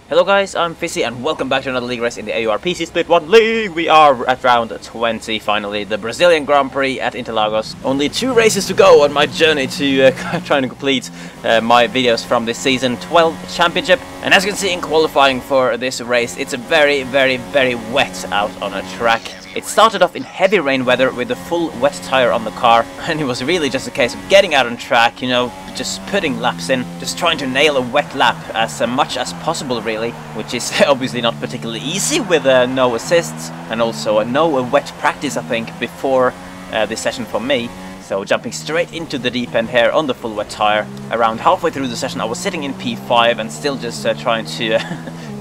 Hello guys, I'm Fizzy and welcome back to another league race in the AOR PC Split 1 League. We are at round 20 finally, the Brazilian Grand Prix at Interlagos. Only 2 races to go on my journey to trying to complete my videos from this season 12 championship. And as you can see in qualifying for this race, it's a very wet out on a track. It started off in heavy rain weather with a full wet tire on the car, and it was really just a case of getting out on track, you know, just putting laps in, just trying to nail a wet lap as much as possible really, which is obviously not particularly easy with no assists and also no wet practice I think before this session for me. So jumping straight into the deep end here on the full wet tire. Around halfway through the session I was sitting in P5 and still just trying to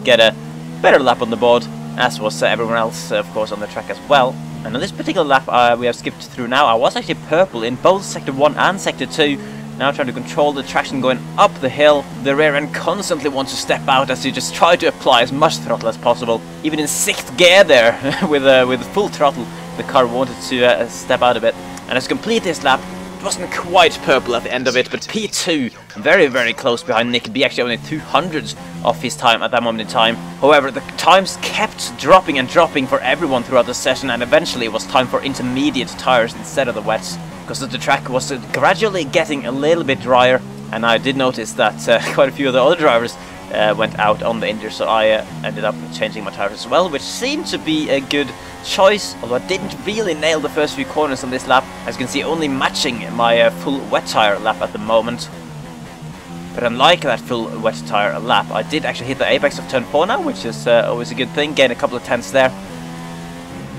get a better lap on the board, as was everyone else of course on the track as well. And on this particular lap we have skipped through now, I was actually purple in both Sector 1 and Sector 2. Now trying to control the traction going up the hill. The rear end constantly wants to step out as you just try to apply as much throttle as possible. Even in 6th gear there, with full throttle, the car wanted to step out a bit. And as complete this lap, it wasn't quite purple at the end of it, but P2, very close behind Nick B, actually only 200s off his time at that moment in time. However, the times kept dropping and dropping for everyone throughout the session, and eventually it was time for intermediate tires instead of the wets, because the track was gradually getting a little bit drier, and I did notice that quite a few of the other drivers went out on the injury, so I ended up changing my tires as well, which seemed to be a good choice, although I didn't really nail the first few corners on this lap, as you can see only matching my full wet tire lap at the moment. But unlike that full wet tire lap, I did actually hit the apex of turn 4 now, which is always a good thing, gain a couple of tenths there.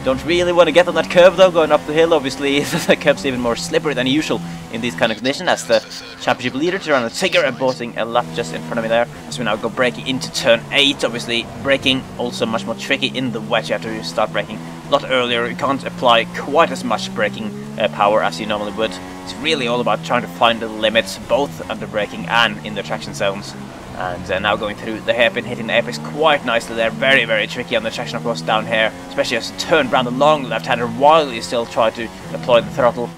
Don't really want to get on that curve though, going up the hill. Obviously the curve's even more slippery than usual in these kind of conditions, as the championship leader Tirana Tigger aborting a lap just in front of me there. As we now go braking into turn 8, obviously braking also much more tricky in the wet. You have to start braking a lot earlier, you can't apply quite as much braking power as you normally would. It's really all about trying to find the limits, both under braking and in the traction zones. And now going through the hairpin, hitting the apex quite nicely there. Very tricky on the traction of course down here, especially as you turn around the long left-hander while you still try to deploy the throttle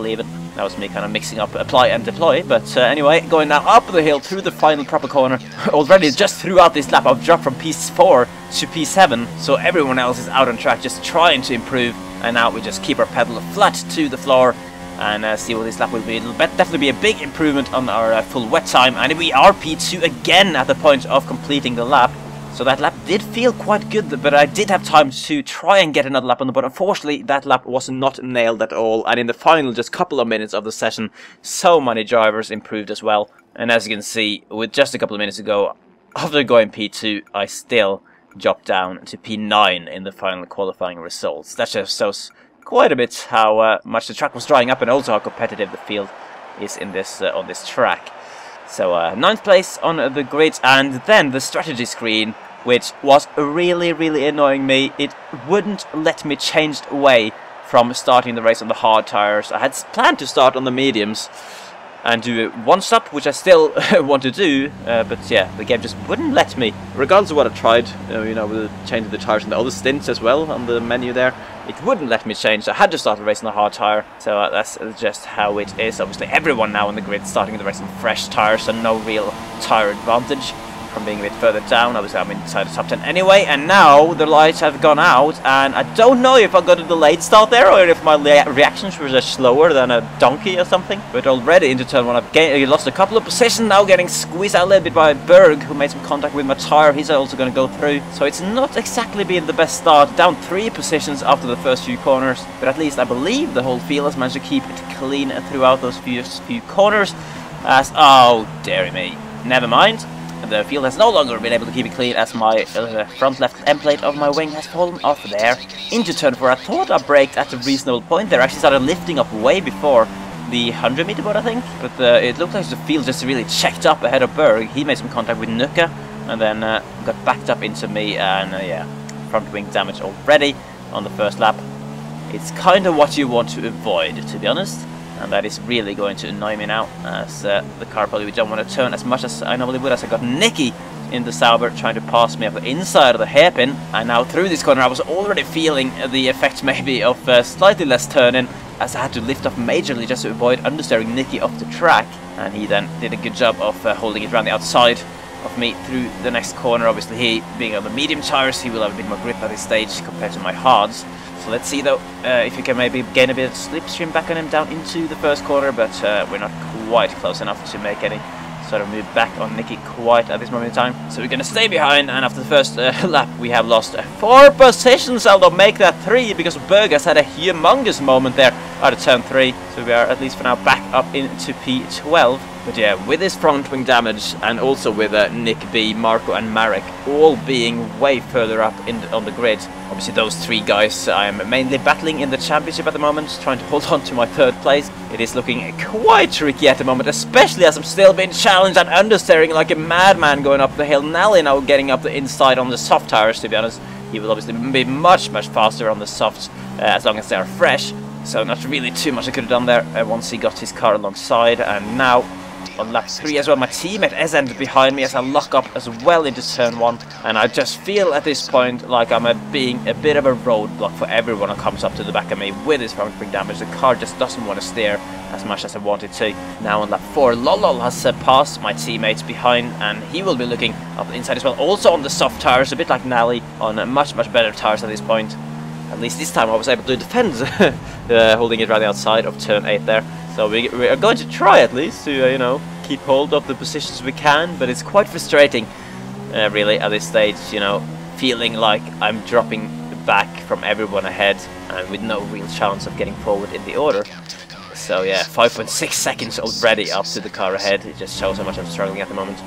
even. That was me kind of mixing up apply and deploy, but anyway, going now up the hill through the final proper corner. Already just throughout this lap I've dropped from P4 to P7, so everyone else is out on track just trying to improve, and now we just keep our pedal flat to the floor and see what this lap will be. It'll definitely be a big improvement on our full wet time, and we are P2 again at the point of completing the lap. So that lap did feel quite good, but I did have time to try and get another lap on the board. Unfortunately, that lap was not nailed at all, and in the final just couple of minutes of the session, so many drivers improved as well. And as you can see, with just a couple of minutes ago, after going P2, I still dropped down to P9 in the final qualifying results. That just shows quite a bit how much the track was drying up, and also how competitive the field is in this on this track. So 9th place on the grid, and then the strategy screen, which was really annoying me. It wouldn't let me change away from starting the race on the hard tires. I had planned to start on the mediums and do one stop, which I still want to do, but yeah, the game just wouldn't let me. Regardless of what I tried, you know, with changing the tires and the other stints as well on the menu there, it wouldn't let me change. I had to start the race on the hard tire, so that's just how it is. Obviously everyone now on the grid starting the race on fresh tires, so no real tire advantage from being a bit further down. Obviously I'm inside the top 10 anyway, and now the lights have gone out, and I don't know if I got a delayed start there or if my reactions were just slower than a donkey or something. But already into turn 1 I've lost a couple of positions, now getting squeezed out a little bit by Berg, who made some contact with my tire. He's also going to go through, so it's not exactly been the best start. Down 3 positions after the first few corners, but at least I believe the whole field has managed to keep it clean throughout those few corners. As, oh dearie me, never mind. The field has no longer been able to keep it clean, as my front left end plate of my wing has fallen off there. Into turn 4, I thought I braked at a reasonable point there. I actually started lifting up way before the 100-meter board, I think. But it looked like the field just really checked up ahead of Berg. He made some contact with Nuka and then got backed up into me, and yeah, front wing damage already on the first lap. It's kind of what you want to avoid, to be honest. And that is really going to annoy me now, as the car probably don't want to turn as much as I normally would, as I got Nicky in the Sauber trying to pass me up the inside of the hairpin. And now through this corner I was already feeling the effect maybe of slightly less turning, as I had to lift off majorly just to avoid understeering Nicky off the track. And he then did a good job of holding it around the outside of me through the next corner. Obviously, he being on the medium tires, he will have a bit more grip at this stage compared to my hards. So let's see though if we can maybe gain a bit of slipstream back on him down into the first corner, but we're not quite close enough to make any sort of move back on Nicky quite at this moment in time. So we're going to stay behind, and after the first lap we have lost 4 positions. I'll make that 3 because Bergas had a humongous moment there out of turn 3. So we are at least for now back up into P12. But yeah, with his front wing damage, and also with Nick B, Marco and Marek all being way further up on the grid. Obviously those 3 guys I am mainly battling in the championship at the moment, trying to hold on to my 3rd place. It is looking quite tricky at the moment, especially as I'm still being challenged and understeering like a madman going up the hill. Nally now getting up the inside on the soft tires, to be honest. He will obviously be much faster on the softs as long as they are fresh. So not really too much I could have done there once he got his car alongside. And now on lap 3 as well, my teammate ended behind me as I lock up as well into turn 1, and I just feel at this point like I'm being a bit of a roadblock for everyone who comes up to the back of me with his front wing damage. The car just doesn't want to steer as much as I wanted to. Now on lap 4, Lolol has passed my teammates behind, and he will be looking up the inside as well, also on the soft tires, a bit like Nally, on much better tires at this point. At least this time I was able to defend, holding it right outside of turn 8 there. So we are going to try at least to, you know, keep hold of the positions we can, but it's quite frustrating, really, at this stage, you know, feeling like I'm dropping back from everyone ahead and with no real chance of getting forward in the order. So yeah, 5.6 seconds already up to the car ahead. It just shows how much I'm struggling at the moment.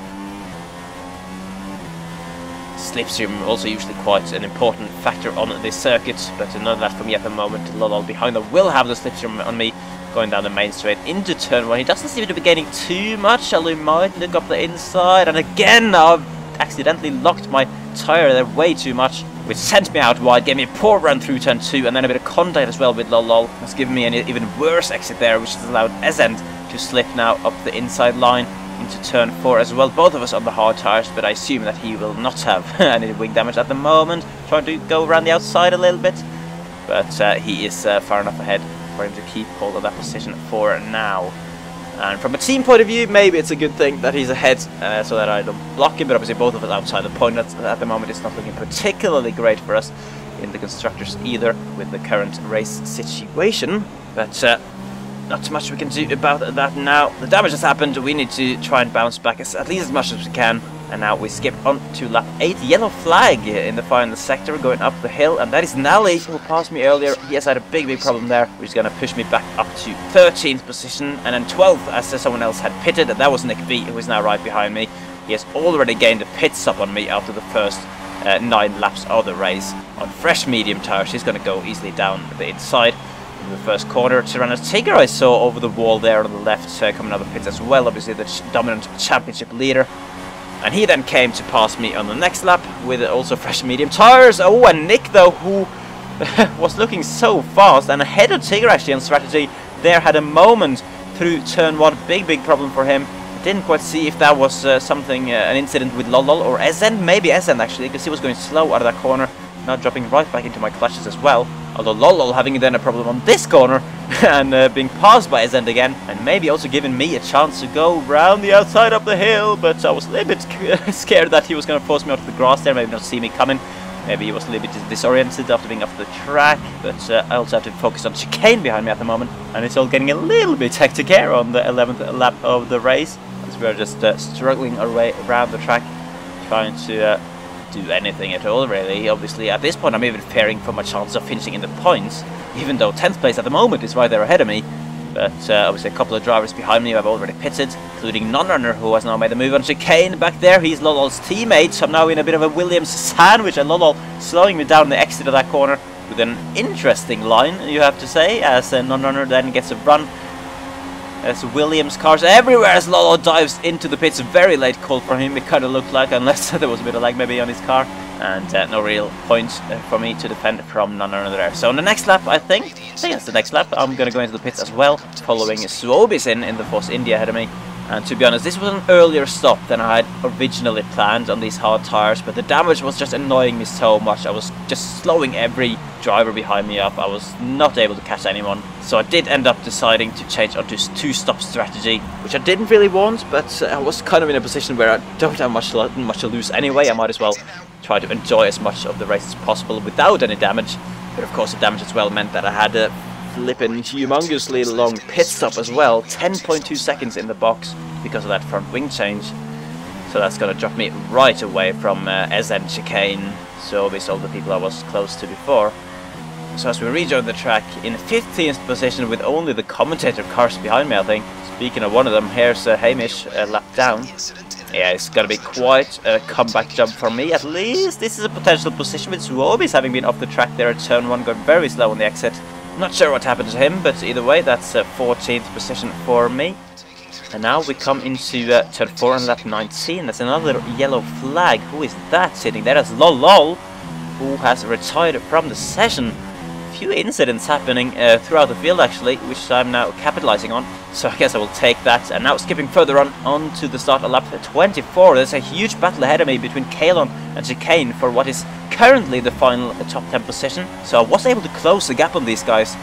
Slipstream also usually quite an important factor on this circuit, but none of that for me at the moment. Lolol behind them will have the slipstream on me going down the main straight into turn 1. He doesn't seem to be gaining too much, although he might look up the inside, and again I've accidentally locked my tyre there way too much, which sent me out wide, gave me a poor run through turn 2, and then a bit of contact as well with Lolol. That's given me an even worse exit there, which has allowed Ezend to slip now up the inside line into turn 4 as well. Both of us on the hard tyres, but I assume that he will not have any wing damage at the moment. Trying to go around the outside a little bit, but he is far enough ahead for him to keep hold of that position for now. And from a team point of view, maybe it's a good thing that he's ahead, so that I don't block him, but obviously both of us outside the point at the moment. It's not looking particularly great for us in the constructors either with the current race situation, but not too much we can do about that now. The damage has happened, we need to try and bounce back at least as much as we can. And now we skip on to lap 8, yellow flag in the final sector going up the hill, and that is Nally who passed me earlier. He has had a big problem there, which is going to push me back up to 13th position, and then 12th as someone else had pitted, and that was Nick B, who is now right behind me. He has already gained a pit stop on me after the first 9 laps of the race. On fresh medium tires, he's going to go easily down the inside. In the first corner, Tyranno's Tiger I saw over the wall there on the left, coming out of the pits as well, obviously the dominant championship leader. And he then came to pass me on the next lap with also fresh medium tires. Oh, and Nick though, who was looking so fast and ahead of Tigger actually on strategy, there had a moment through turn 1, big problem for him. I didn't quite see if that was something, an incident with Lolol or Ezend, maybe Ezend actually, because he was going slow out of that corner, now dropping right back into my clutches as well. Although Lolol having then a problem on this corner and being passed by Ezend again, and maybe also giving me a chance to go round the outside of the hill, but I was a little bit scared that he was going to force me out of the grass there, maybe not see me coming. Maybe he was a little bit disoriented after being off the track, but I also have to focus on chicane behind me at the moment, and it's all getting a little bit hectic here on the 11th lap of the race, as we're just struggling our way around the track, trying to do anything at all really. Obviously at this point I'm even fearing for my chance of finishing in the points, even though 10th place at the moment is right there ahead of me. But obviously a couple of drivers behind me have already pitted, including Non-Runner, who has now made a move on chicane back there. He's Lolol's teammate, so I'm now in a bit of a Williams sandwich, and Lolol slowing me down the exit of that corner with an interesting line, you have to say, as Non-Runner then gets a run. There's Williams cars everywhere as Lolol dives into the pits. Very late call for him, it kind of looked like, unless there was a bit of lag maybe on his car. And no real points for me to defend from none other there. So on the next lap, I think it's the next lap, I'm going to go into the pits as well, following Swobis in the Force India ahead of me. And to be honest, this was an earlier stop than I had originally planned on these hard tires, but the damage was just annoying me so much. I was just slowing every driver behind me up. I was not able to catch anyone. So I did end up deciding to change onto two-stop strategy, which I didn't really want, but I was kind of in a position where I don't have much to lose anyway. I might as well try to enjoy as much of the race as possible without any damage. But of course the damage as well meant that I had a flippin' humongously long pit stop as well, 10.2 seconds in the box because of that front wing change. So that's gonna drop me right away from SN chicane, so obviously all the people I was close to before. So as we rejoin the track in 15th position with only the commentator cars behind me, I think. Speaking of one of them, here's Hamish a lap down. Yeah, it's gonna be quite a comeback jump for me. At least this is a potential position with Suobi's having been off the track there at turn 1, going very slow on the exit. Not sure what happened to him, but either way, that's a 14th position for me. And now we come into turn 4 and lap 19. That's another yellow flag. Who is that sitting there? That's Lol, who has retired from the session. Few incidents happening throughout the field actually, which I'm now capitalizing on. So I guess I will take that. And now skipping further on to the start of lap 24. There's a huge battle ahead of me between Kalon and Chicane for what is currently the final top 10 position. So I was able to close the gap on these guys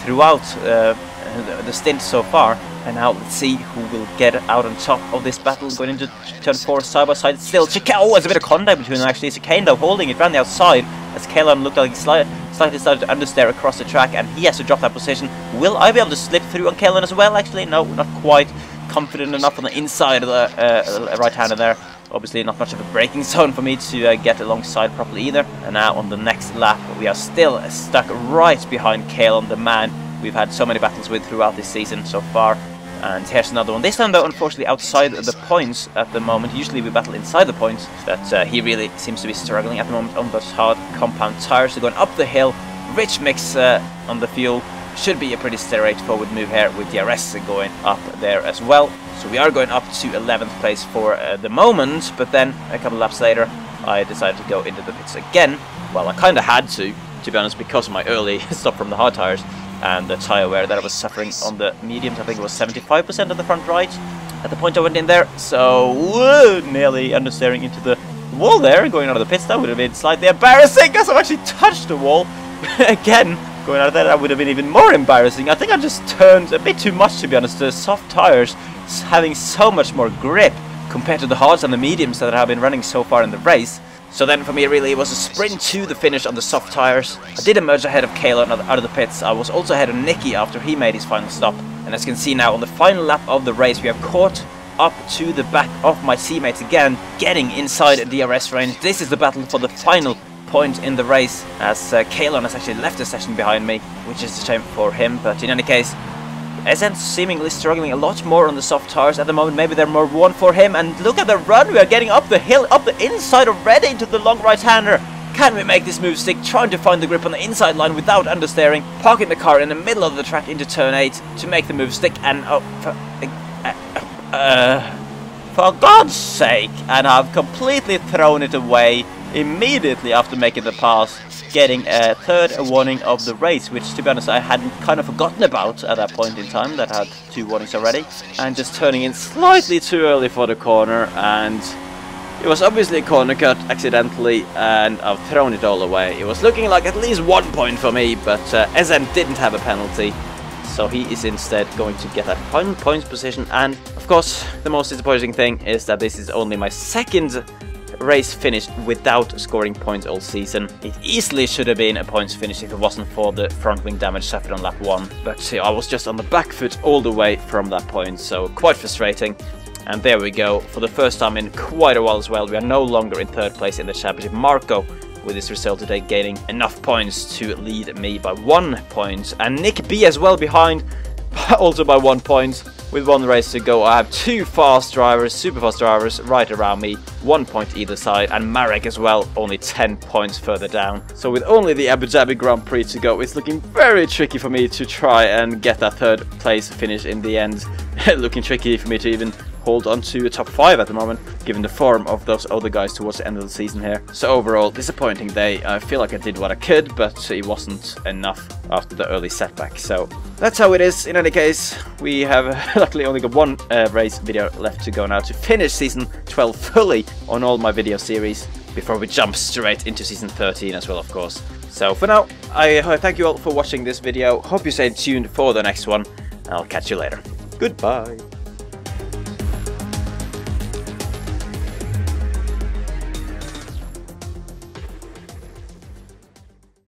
throughout the stint so far. And now let's see who will get out on top of this battle going into turn 4 side by side. Still Chicane. Oh, there's a bit of contact between them actually. Chicane though holding it around the outside as Kalon looked like he slightly started to understeer across the track, and he has to drop that position. Will I be able to slip through on Kalon as well? Actually, no, not quite confident enough on the inside of the right-hander there. Obviously not much of a braking zone for me to get alongside properly either. And now on the next lap, we are still stuck right behind Kalon, the man we've had so many battles with throughout this season so far. And here's another one. This time though, unfortunately, outside the points at the moment. Usually we battle inside the points. But he really seems to be struggling at the moment on those hard compound tires. So going up the hill, rich mix on the fuel. Should be a pretty straightforward move here with DRS going up there as well. So we are going up to 11th place for the moment. But then a couple laps later, I decided to go into the pits again. Well, I kind of had to be honest, because of my early stop from the hard tires and the tyre wear that I was suffering on the mediums. I think it was 75% on the front right at the point I went in there. So nearly understeering into the wall there, going out of the pits. That would have been slightly embarrassing because I've actually touched the wall again. Going out of there, that would have been even more embarrassing. I think I just turned a bit too much, to be honest. The soft tyres having so much more grip compared to the hards and the mediums that have been running so far in the race. So then for me really it was a sprint to the finish on the soft tyres. I did emerge ahead of Kalon out of the pits. I was also ahead of Nicky after he made his final stop. And as you can see now, on the final lap of the race, we have caught up to the back of my teammates again, getting inside DRS range. This is the battle for the final point in the race, as Kalon has actually left the session behind me, which is a shame for him. But in any case, SN seemingly struggling a lot more on the soft tires at the moment. Maybe they're more one for him. And look at the run. We are getting up the hill, up the inside already into the long right-hander. Can we make this move stick? Trying to find the grip on the inside line without understeering. Parking the car in the middle of the track into turn 8 to make the move stick. And for God's sake. And I've completely thrown it away immediately after making the pass, getting a third warning of the race, which to be honest I hadn't kind of forgotten about at that point in time, that I had 2 warnings already, and just turning in slightly too early for the corner, and it was obviously a corner cut accidentally, and I've thrown it all away. It was looking like at least 1 point for me, but SN didn't have a penalty, so he is instead going to get that final points position. And of course the most disappointing thing is that this is only my second race finished without scoring points all season. It easily should have been a points finish if it wasn't for the front wing damage suffered on lap 1, but I was just on the back foot all the way from that point, so quite frustrating. And there we go, for the first time in quite a while as well, we are no longer in 3rd place in the championship. Marco, with this result today, gaining enough points to lead me by 1 point, and Nick B as well behind, also by 1 point. With 1 race to go, I have 2 fast drivers, super fast drivers, right around me, 1 point either side, and Marek as well, only 10 points further down. So with only the Abu Dhabi Grand Prix to go, it's looking very tricky for me to try and get that 3rd place finish in the end. Looking tricky for me to even hold on to a top 5 at the moment, given the form of those other guys towards the end of the season here. So overall, disappointing day. I feel like I did what I could, but it wasn't enough after the early setback. So that's how it is. In any case, we have luckily only got one race video left to go now to finish season 12 fully on all my video series, before we jump straight into season 13 as well, of course. So for now, I thank you all for watching this video. Hope you stay tuned for the next one. I'll catch you later. Goodbye.